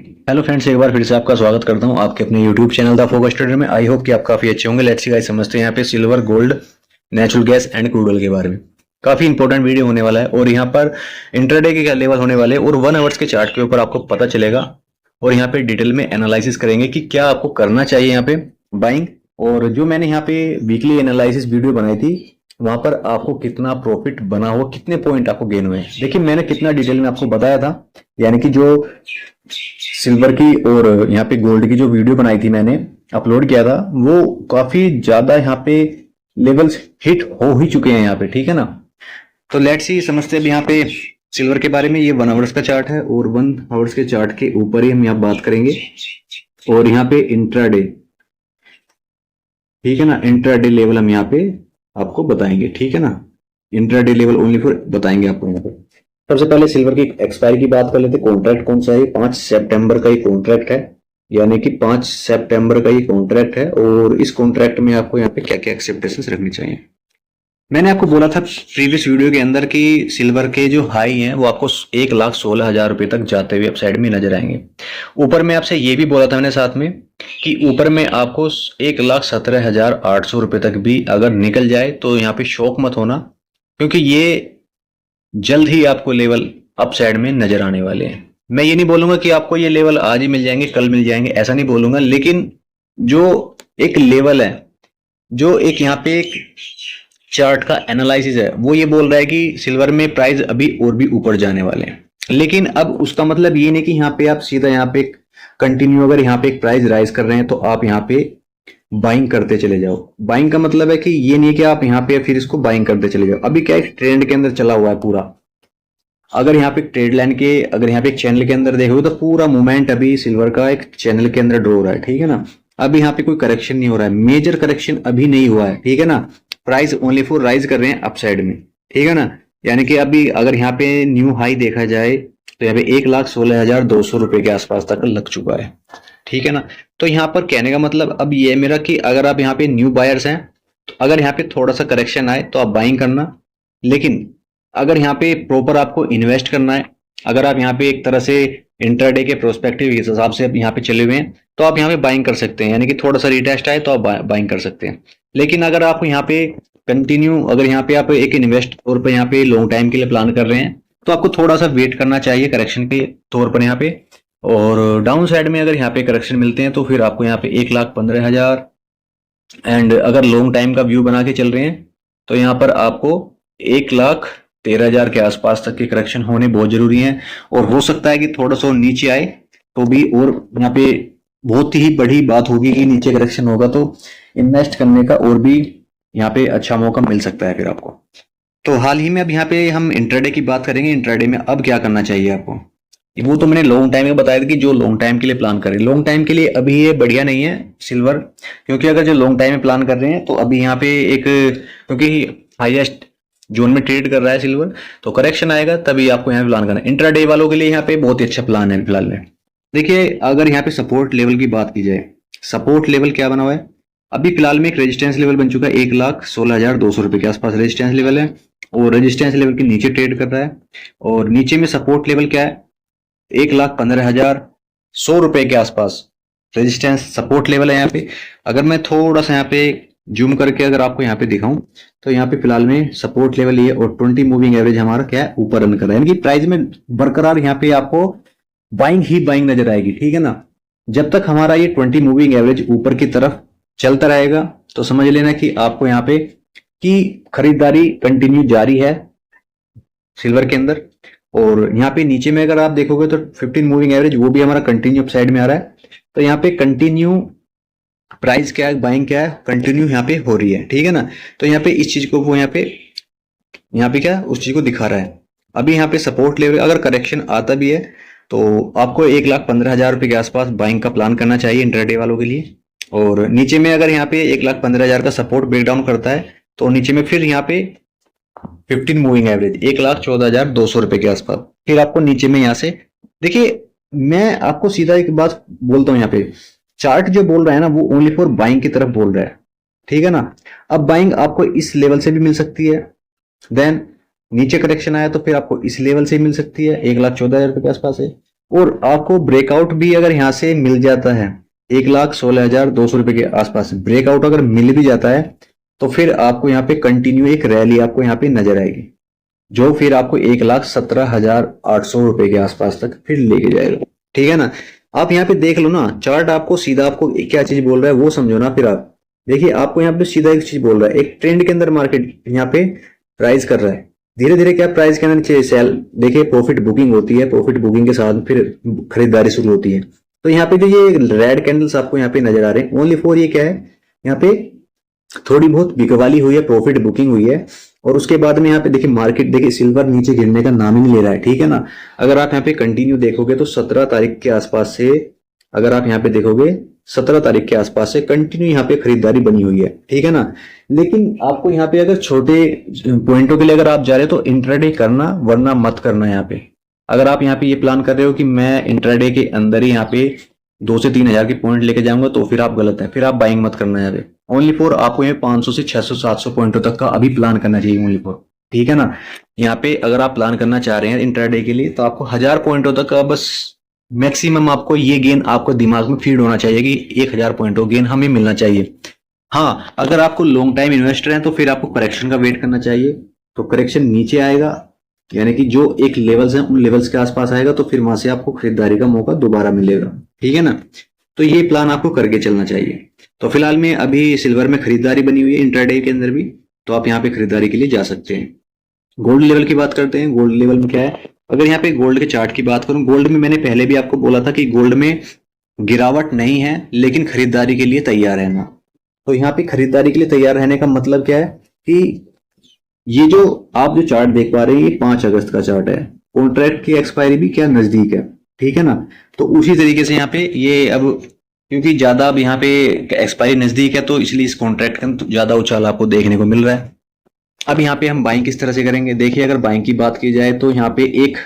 Hello friends, एक बार फिर से आपका स्वागत करता हूं आपके अपने YouTube channel the focus trader में। आई होप कि आप काफी अच्छे होंगे। लेट्स सी गाइस, समझते हैं यहाँ पे silver, gold, natural gas and crude oil के बारे में। काफी इंपॉर्टेंट वीडियो होने वाला है और यहाँ पर इंट्राडे के क्या लेवल होने वाले हैं और 1 आवर्स के चार्ट के ऊपर आपको पता चलेगा। और यहाँ पे डिटेल में एनालिसिस करेंगे कि क्या आपको करना चाहिए यहाँ पे बाइंग। और जो मैंने यहाँ पे वीकली एनालिसिस वीडियो बनाई थी वहां पर आपको कितना प्रॉफिट बना हुआ, कितने पॉइंट आपको गेन हुए। देखिए, मैंने कितना डिटेल में आपको बताया था, यानी कि जो सिल्वर की और यहाँ पे गोल्ड की जो वीडियो बनाई थी मैंने अपलोड किया था, वो काफी ज्यादा यहाँ पे लेवल्स हिट हो ही चुके हैं यहाँ पे, ठीक है ना। तो लेट्स सी, समझते हैं यहाँ पे सिल्वर के बारे में। ये 1 आवर्स का चार्ट है और 1 आवर्स के चार्ट के ऊपर ही हम यहाँ बात करेंगे। और यहाँ पे इंट्राडे, ठीक है ना, इंट्राडे लेवल हम यहाँ पे आपको बताएंगे, ठीक है ना। इंट्राडे लेवल ओनली फॉर बताएंगे आपको यहाँ पे। सबसे पहले सिल्वर की एक्सपायरी की बात कर लेते। कॉन्ट्रैक्ट कौन सा है? 5 सितंबर का ये कॉन्ट्रैक्ट है, यानी कि 5 सितंबर का ये कॉन्ट्रैक्ट है। और इस कॉन्ट्रैक्ट में आपको यहाँ पे क्या क्या एक्सेप्टेशंस रखनी चाहिए। मैंने आपको बोला था प्रीवियस वीडियो के अंदर कि सिल्वर के जो हाई हैं वो आपको 1,16,000 रुपए तक जाते हुए अपसाइड में नजर आएंगे। ऊपर में आपसे ये भी बोला था मैंने साथ में कि ऊपर में आपको 1,17,800 रुपए तक भी अगर निकल जाए तो यहाँ पे शौक मत होना, क्योंकि ये जल्द ही आपको लेवल अपसाइड में नजर आने वाले हैं। मैं ये नहीं बोलूंगा कि आपको ये लेवल आज ही मिल जाएंगे, कल मिल जाएंगे, ऐसा नहीं बोलूंगा। लेकिन जो एक लेवल है, जो एक यहाँ पे एक चार्ट का एनालिसिस है, वो ये बोल रहा है कि सिल्वर में प्राइस अभी और भी ऊपर जाने वाले हैं। लेकिन अब उसका मतलब ये नहीं कि यहाँ पे आप सीधा यहाँ पे कंटिन्यू, अगर यहाँ पे एक प्राइस राइज कर रहे हैं तो आप यहाँ पे बाइंग करते चले जाओ। बाइंग का मतलब है कि ये नहीं कि आप यहाँ पे फिर इसको बाइंग करते चले जाओ। अभी क्या एक ट्रेंड के अंदर चला हुआ है पूरा। अगर यहाँ पे ट्रेड लाइन के, अगर यहाँ पे एक चैनल के अंदर देखोगे तो पूरा मूवमेंट अभी सिल्वर का एक चैनल के अंदर ड्रॉ हो रहा है, ठीक है ना। अभी यहाँ पे कोई करेक्शन नहीं हो रहा है, मेजर करेक्शन अभी नहीं हुआ है, ठीक है ना। प्राइस ओनली फॉर राइज कर रहे हैं अपसाइड में, ठीक है ना। यानी कि अभी अगर यहाँ पे न्यू हाई देखा जाए तो यहाँ पे 1,16,200 रुपए के आसपास तक लग चुका है, ठीक है ना। तो यहाँ पर कहने का मतलब अब ये है मेरा कि अगर आप यहाँ पे न्यू बायर्स हैं तो अगर यहाँ पे थोड़ा सा करेक्शन आए तो आप बाइंग करना। लेकिन अगर यहाँ पे प्रॉपर आपको इन्वेस्ट करना है, अगर आप यहाँ पे एक तरह से इंट्राडे के प्रोस्पेक्टिव के हिसाब से आप यहाँ पे चले हुए हैं तो आप यहाँ पे बाइंग कर सकते हैं, यानी कि थोड़ा सा रिटेस्ट आए तो आप बाइंग कर सकते हैं। लेकिन अगर आप यहाँ पे कंटिन्यू, अगर यहाँ पे आप एक इन्वेस्ट तौर पर यहाँ पे लॉन्ग टाइम के लिए प्लान कर रहे हैं तो आपको थोड़ा सा वेट करना चाहिए करेक्शन के तौर पर यहाँ पे। और डाउन साइड में अगर यहाँ पे करेक्शन मिलते हैं तो फिर आपको यहाँ पे 1,15,000 एंड अगर लॉन्ग टाइम का व्यू बना के चल रहे हैं तो यहाँ पर आपको 1,13,000 के आसपास तक के करेक्शन होने बहुत जरूरी है। और हो सकता है कि थोड़ा सा नीचे आए तो भी, और यहाँ पे बहुत ही बड़ी बात होगी कि नीचे करेक्शन होगा तो इन्वेस्ट करने का और भी यहाँ पे अच्छा मौका मिल सकता है फिर आपको। तो हाल ही में अब यहाँ पे हम इंट्राडे की बात करेंगे। इंट्राडे में अब क्या करना चाहिए आपको, वो तो मैंने लॉन्ग टाइम में बताया था कि जो लॉन्ग टाइम के लिए प्लान करें। लॉन्ग टाइम के लिए अभी ये बढ़िया नहीं है सिल्वर, क्योंकि अगर जो लॉन्ग टाइम में प्लान कर रहे हैं तो अभी यहाँ पे एक, क्योंकि हाईएस्ट जोन में ट्रेड कर रहा है सिल्वर, तो करेक्शन आएगा तभी आपको यहाँ पे प्लान करना है। इंट्राडे वालों के लिए यहाँ पे बहुत ही अच्छा प्लान है फिलहाल में। देखिए, अगर यहाँ पे सपोर्ट लेवल की बात की जाए, सपोर्ट लेवल क्या बना हुआ है अभी फिलहाल में, एक रेजिस्टेंस लेवल बन चुका है 1,16,200 रुपए के आसपास रेजिस्टेंस लेवल है, और रेजिस्टेंस लेवल के नीचे ट्रेड कर रहा है। और नीचे में सपोर्ट लेवल क्या है, 1,15,100 रुपए के आसपास रेजिस्टेंस सपोर्ट लेवल है यहाँ पे। अगर मैं थोड़ा सा यहाँ पे जूम करके अगर आपको यहाँ पे दिखाऊं तो यहाँ पे फिलहाल में सपोर्ट लेवल ये, और 20 मूविंग एवरेज हमारा क्या है, ऊपर रन कर रहा है, यानी कि प्राइस में बरकरार यहाँ पे आपको बाइंग ही बाइंग नजर आएगी, ठीक है ना। जब तक हमारा ये 20 मूविंग एवरेज ऊपर की तरफ चलता रहेगा तो समझ लेना कि आपको यहाँ पे की खरीदारी कंटिन्यू जारी है सिल्वर के अंदर। और यहाँ पे नीचे में अगर आप देखोगे तो 15 मूविंग एवरेज वो भी हमारा कंटिन्यू अपसाइड में आ रहा है। तो यहाँ पे कंटिन्यू प्राइस क्या है, बाइंग क्या है, कंटिन्यू यहाँ पे हो रही है, ठीक है ना। तो यहाँ पे इस चीज को वो यहाँ पे क्या उस चीज को दिखा रहा है। अभी यहाँ पे सपोर्ट लेवल अगर करेक्शन आता भी है तो आपको 1,15,000 रुपए के आसपास बाइंग का प्लान करना चाहिए इंट्राडे वालों के लिए। और नीचे में अगर यहाँ पे 1,15,000 का सपोर्ट ब्रेकडाउन करता है तो नीचे में फिर यहाँ पे 15 मूविंग एवरेज 1,14,200 रुपए के आसपास फिर आपको नीचे में यहाँ से। देखिए, मैं आपको सीधा एक बात बोलता हूँ, यहाँ पे चार्ट जो बोल रहा है ना वो ओनली फॉर बाइंग की तरफ बोल रहा है, ठीक है ना। अब बाइंग आपको इस लेवल से भी मिल सकती है, देन नीचे करेक्शन आया तो फिर आपको इस लेवल से मिल सकती है 1,14,000 रुपए के आसपास है। और आपको ब्रेकआउट भी अगर यहाँ से मिल जाता है 1,16,200 रुपए के आसपास ब्रेकआउट अगर मिल भी जाता है, तो फिर आपको यहाँ पे कंटिन्यू एक रैली आपको यहाँ पे नजर आएगी, जो फिर आपको 1,17,800 रुपए के आसपास तक फिर लेके जाएगा। ठीक है ना। आप यहाँ पे देख लो ना, चार्ट आपको सीधा आपको क्या चीज बोल रहा है वो समझो ना। फिर आप देखिए, आपको यहाँ पे सीधा एक चीज बोल रहा है, एक ट्रेंड के अंदर मार्केट यहाँ पे राइज कर रहा है, धीरे धीरे क्या प्राइस के अंदर सेल, देखिए प्रॉफिट बुकिंग होती है, प्रॉफिट बुकिंग के साथ फिर खरीदारी शुरू होती है। तो यहाँ पे जो ये रेड कैंडल्स आपको यहाँ पे नजर आ रहे हैं, ओनली फॉर ये क्या है, यहाँ पे थोड़ी बहुत बिकवाली हुई है, प्रॉफिट बुकिंग हुई है, और उसके बाद में यहाँ पे देखिए मार्केट, देखिए सिल्वर नीचे गिरने का नाम ही नहीं ले रहा है। ठीक है ना। अगर आप यहाँ पे कंटिन्यू देखोगे तो 17 तारीख के आसपास से, अगर आप यहाँ पे देखोगे 17 तारीख के आसपास से कंटिन्यू यहाँ पे खरीदारी बनी हुई है। ठीक है ना। लेकिन आपको यहाँ पे अगर छोटे पॉइंटों के लिए अगर आप जा रहे हो तो इंट्राडे करना, वरना मत करना। यहाँ पे अगर आप यहाँ पे ये प्लान कर रहे हो कि मैं इंट्राडे के अंदर ही यहाँ पे 2 से 3 हजार के पॉइंट लेके जाऊंगा, तो फिर आप गलत है, फिर आप बाइंग मत करना। यहाँ पे ओनली फॉर आपको ये 500 से 600 700 पॉइंटों तक का अभी प्लान करना चाहिए ओनली फॉर। ठीक है ना। यहाँ पे अगर आप प्लान करना चाह रहे हैं इंट्राडे के लिए, तो आपको 1000 पॉइंटों तक का बस मैक्सिमम आपको ये गेन आपको दिमाग में फीड होना चाहिए कि 1000 पॉइंटों गेन हमें मिलना चाहिए। हाँ, अगर आपको लॉन्ग टाइम इन्वेस्टर है तो फिर आपको करेक्शन का वेट करना चाहिए। तो करेक्शन नीचे आएगा, यानी कि जो एक लेवल्स हैं उन लेवल्स के आसपास आएगा, तो फिर वहां से आपको खरीदारी का मौका दोबारा मिलेगा। ठीक है ना। तो ये प्लान आपको करके चलना चाहिए। तो फिलहाल में अभी सिल्वर में खरीदारी बनी हुई है इंट्राडे के अंदर भी, तो आप यहाँ पे खरीदारी के लिए जा सकते हैं। गोल्ड लेवल की बात करते हैं। गोल्ड लेवल में क्या है, अगर यहाँ पे गोल्ड के चार्ट की बात करूं, गोल्ड में मैंने पहले भी आपको बोला था कि गोल्ड में गिरावट नहीं है, लेकिन खरीदारी के लिए तैयार रहना। तो यहाँ पे खरीदारी के लिए तैयार रहने का मतलब क्या है कि ये जो आप जो चार्ट देख पा रहे हैं, ये 5 अगस्त का चार्ट है, कॉन्ट्रैक्ट की एक्सपायरी भी क्या नजदीक है। ठीक है ना। तो उसी तरीके से यहाँ पे ये अब, क्योंकि ज्यादा अब यहाँ पे एक्सपायरी नजदीक है, तो इसलिए इस कॉन्ट्रैक्ट का ज्यादा उछाल आपको देखने को मिल रहा है। अब यहाँ पे हम बाइंग किस तरह से करेंगे, देखिए अगर बाइंग की बात की जाए तो यहाँ पे एक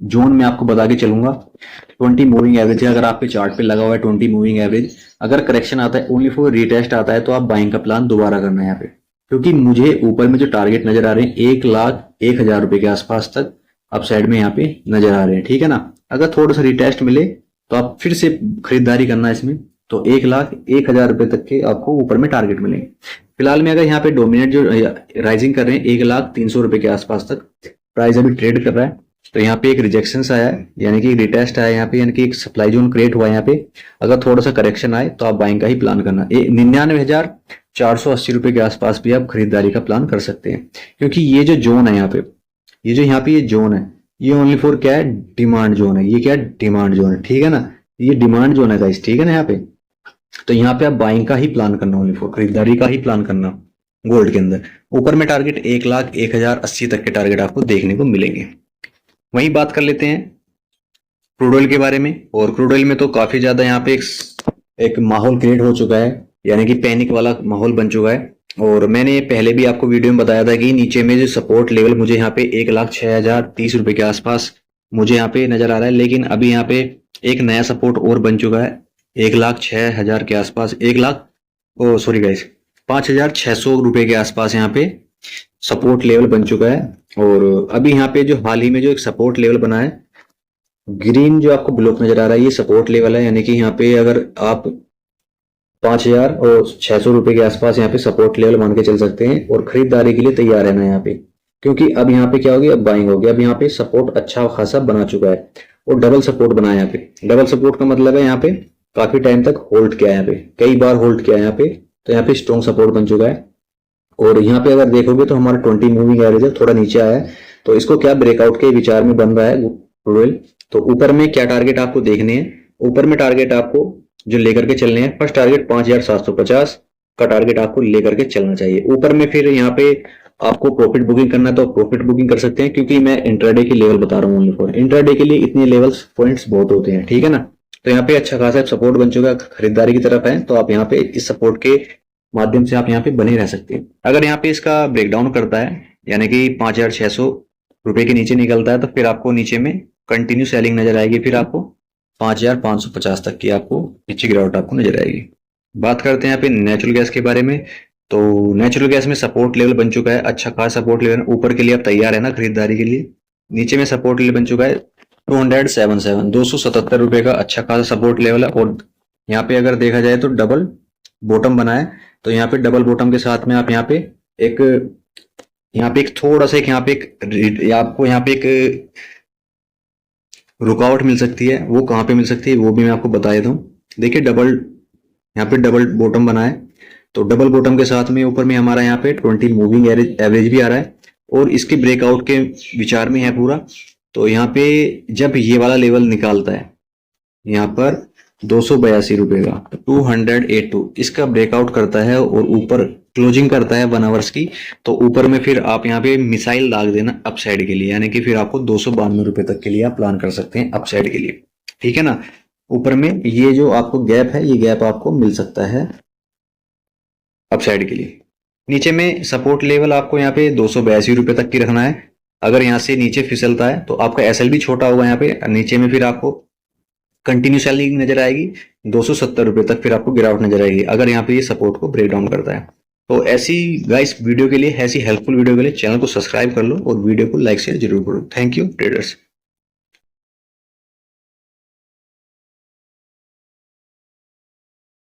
जोन में आपको बता के चलूंगा, 20 मूविंग एवरेज है। अगर आपके चार्ट पे लगा हुआ है 20 मूविंग एवरेज, अगर करेक्शन आता है, ओनली फॉर रीटेस्ट आता है, तो आप बाइंग का प्लान दोबारा करना है यहाँ पे। क्योंकि मुझे ऊपर में जो टारगेट नजर आ रहे हैं 1,01,000 रुपए के आसपास तक अब साइड में यहाँ पे नजर आ रहे हैं। ठीक है ना। अगर थोड़ा सा रिटेस्ट मिले तो आप फिर से खरीदारी करना इसमें, तो 1,01,000 रुपए तक के आपको ऊपर में टारगेट मिलेंगे। फिलहाल में अगर यहाँ पे डोमिनेट जो राइजिंग कर रहे हैं 1,03,000 रुपए के आसपास तक प्राइस अभी ट्रेड कर रहा है, तो यहाँ पे एक रिजेक्शन आया है, यानी कि रिटेस्ट आया यहाँ पे, यानी कि एक सप्लाई जोन क्रिएट हुआ है यहाँ पे। अगर थोड़ा सा करेक्शन आए तो आप बाइंग का ही प्लान करना। 99,480 रुपए के आसपास भी आप खरीदारी का प्लान कर सकते हैं, क्योंकि ये जो जोन है यहाँ पे, ये जोन है, ये ओनली फॉर क्या है, डिमांड जोन है। ये क्या है, डिमांड जोन है। ठीक है ना। ये डिमांड जोन है गाइस। ठीक है ना। यहाँ पे तो यहाँ पे आप बाइंग का ही प्लान करना, ओनली फॉर खरीदारी का ही प्लान करना गोल्ड के अंदर। ऊपर में टारगेट 1,01,080 तक के टारगेट आपको देखने को मिलेंगे। वहीं बात कर लेते हैं क्रूड ऑयल के बारे में। और क्रूड ऑयल में तो काफी ज्यादा यहाँ पे एक माहौल क्रिएट हो चुका है, यानी कि पैनिक वाला माहौल बन चुका है। और मैंने पहले भी आपको वीडियो में बताया था कि नीचे में जो सपोर्ट लेवल मुझे यहाँ पे 1,06,030 रुपए के आसपास मुझे यहाँ पे नजर आ रहा है, लेकिन अभी यहाँ पे एक नया सपोर्ट और बन चुका है 1,06,000 के आसपास, 5,600 रुपए के आसपास यहाँ पे सपोर्ट लेवल बन चुका है। और अभी यहाँ पे जो हाल ही में जो एक सपोर्ट लेवल बना है, ग्रीन जो आपको ब्लॉक नजर आ रहा है, ये सपोर्ट लेवल है, यानी कि यहाँ पे अगर आप 5,600 रुपए के आसपास यहाँ पे सपोर्ट लेवल मान के चल सकते हैं, और खरीदारी के लिए तैयार रहना यहाँ पे। क्योंकि अब यहाँ पे क्या होगी, अब बाइंग होगी। अब यहाँ पे सपोर्ट अच्छा खासा बना चुका है, और डबल सपोर्ट बना है यहाँ पे। डबल सपोर्ट का मतलब है यहाँ पे काफी टाइम तक होल्ड किया है, यहाँ पे कई बार होल्ड किया है यहाँ पे, तो यहाँ पे स्ट्रॉन्ग सपोर्ट बन चुका है। और यहाँ पे अगर देखोगे तो हमारा 20 मूविंग एवरेज है, थोड़ा नीचे आया है, तो इसको क्या ब्रेकआउट के विचार में बन रहा है क्रूड ऑयल। तो ऊपर में क्या टारगेट आपको देखने हैं, ऊपर में टारगेट आपको जो लेकर के चलने हैं, फर्स्ट टारगेट 5,750 का टारगेट आपको लेकर के चलना चाहिए ऊपर में। फिर यहाँ पे आपको प्रॉफिट बुकिंग करना है तो प्रॉफिट बुकिंग कर सकते हैं, क्योंकि मैं इंट्राडे की लेवल बता रहा हूँ। इंट्राडे के लिए इतने लेवल्स पॉइंट्स बहुत होते हैं। ठीक है ना। तो यहाँ पे अच्छा खासा सपोर्ट बन चुका है, खरीदारी की तरफ है, तो आप यहाँ पे इस सपोर्ट के माध्यम से आप यहाँ पे बने रह सकते हैं। अगर यहाँ पे इसका ब्रेकडाउन करता है, यानी कि 5,600 रुपए के नीचे निकलता है, तो फिर आपको नीचे में कंटिन्यू सेलिंग नजर आएगी, फिर आपको 5,550 तक की आपको नीचे गिरावट आपको नजर आएगी। बात करते हैं यहाँ पे नेचुरल गैस के बारे में। तो नेचुरल गैस में सपोर्ट लेवल बन चुका है, अच्छा खासा सपोर्ट लेवल ऊपर के लिए आप तैयार है ना खरीदारी के लिए। नीचे में सपोर्ट लेवल बन चुका है 277 277 का अच्छा खासा सपोर्ट लेवल है। और यहाँ पे अगर देखा जाए तो डबल बॉटम बना है, तो यहाँ पे डबल बॉटम के साथ में आप यहाँ पे एक थोड़ा सा एक आपको यहाँ पे एक रुकावट मिल सकती है। वो कहाँ पे मिल सकती है वो भी मैं आपको बता देता हूँ। देखिए यहाँ पे डबल बॉटम बना है, तो डबल बॉटम के साथ में ऊपर में हमारा यहाँ पे 20 मूविंग एवरेज भी आ रहा है और इसके ब्रेकआउट के विचार में है पूरा। तो यहाँ पे जब ये वाला लेवल निकालता है यहाँ पर 282 रुपए का, 282 इसका ब्रेकआउट करता है और ऊपर क्लोजिंग करता है 1 आवर्स की, तो ऊपर में फिर आप यहाँ पे मिसाइल दाग देना अपसाइड के लिए, यानी कि फिर आपको 292 रुपए तक के लिए आप प्लान कर सकते हैं अपसाइड के लिए, ठीक है ना। ऊपर में ये जो आपको गैप है, ये गैप आपको मिल सकता है अपसाइड के लिए। नीचे में सपोर्ट लेवल आपको यहाँ पे 282 रुपए तक की रखना है। अगर यहाँ से नीचे फिसलता है तो आपका एसएल भी छोटा होगा यहाँ पे नीचे में, फिर आपको कंटिन्यू सेलिंग नजर आएगी 270 रुपए तक, फिर आपको गिरावट नजर आएगी अगर यहाँ पे ये सपोर्ट को ब्रेक डाउन करता है। तो ऐसी गाइस वीडियो के लिए, ऐसी हेल्पफुल वीडियो के लिए चैनल को सब्सक्राइब कर लो और वीडियो को लाइक शेयर जरूर करो। Thank you traders.